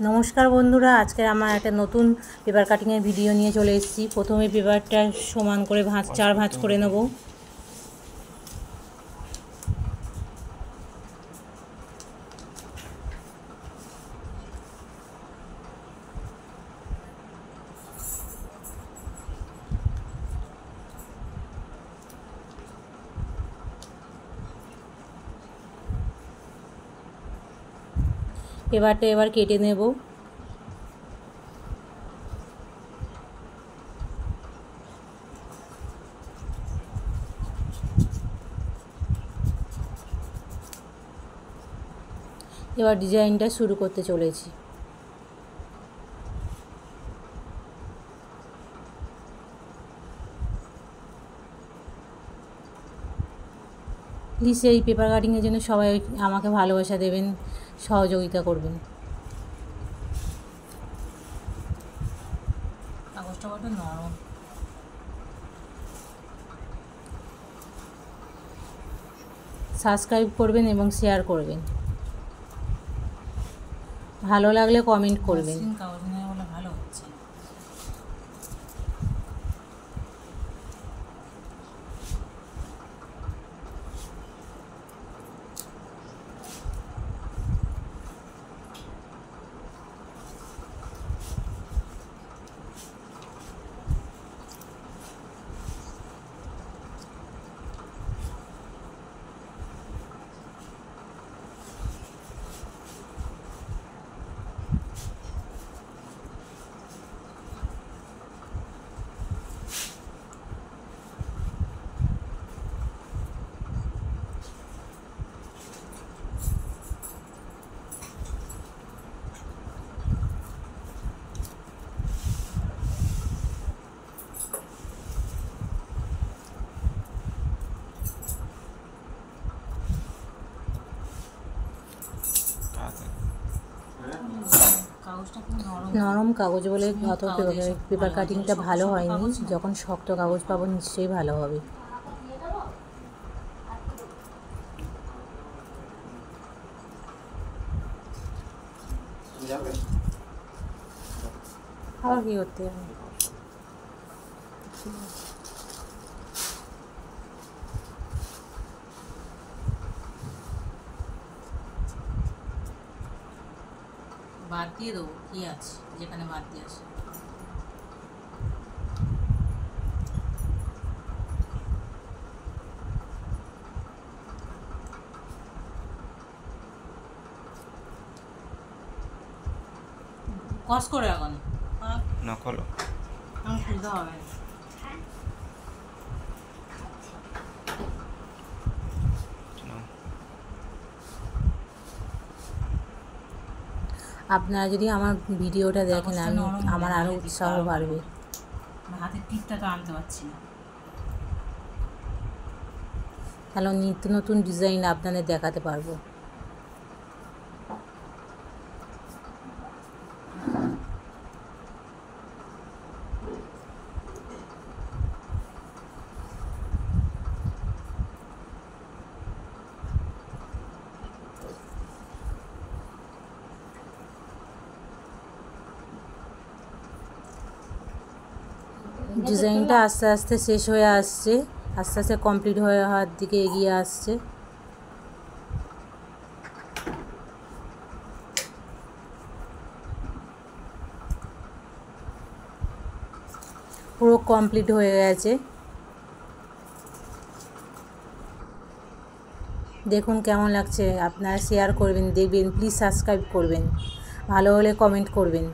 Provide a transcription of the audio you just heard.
নমস্কার বন্ধুরা, আজকে আমার একটা নতুন পেপার কাটিংয়ের ভিডিও নিয়ে চলে এসেছি। প্রথমে পেপারটা সমান করে চার ভাঁজ করে নেব। পেপারটা এবার কেটে নেব। এবার ডিজাইনটা শুরু করতে চলেছি। প্লিজ এই পেপার কাটিংয়ের জন্য সবাই আমাকে ভালোবাসা দেবেন, সহযোগিতা করবেন। কাগজটা বড় নরম। সাবস্ক্রাইব করবেন এবং শেয়ার করবেন। ভালো লাগলে কমেন্ট করবেন। ভালো হচ্ছে। নরম কাগজ বলে অত পেপার কাটিংটা ভালো হয়নি। যখন শক্ত কাগজ পাবো নিশ্চয়ই ভালো হবে। আবার কি করতে হবে? বাদ দিয়ে দেবো, কি আছে যেখানে বাদ দিয়ে আসে। কস করে এখন না খোলো, আমার সুবিধা হবে। আপনারা যদি আমার ভিডিওটা দেখেন, আমার আরও উৎসাহ বাড়বে। হাতের টিপটা তো আনতে পারছি না। তাহলে নিত্য নতুন ডিজাইন আপনাদের দেখাতে পারবো। ডিজাইনটা আস্তে আস্তে শেষ হয়ে আসছে, আস্তে আস্তে কমপ্লিট হয়ে হওয়ার দিকে এগিয়ে আসছে। পুরো কমপ্লিট হয়ে গেছে। দেখুন কেমন লাগছে। আপনারা শেয়ার করবেন, দেখবেন, প্লিজ সাবস্ক্রাইব করবেন, ভালো হলে কমেন্ট করবেন।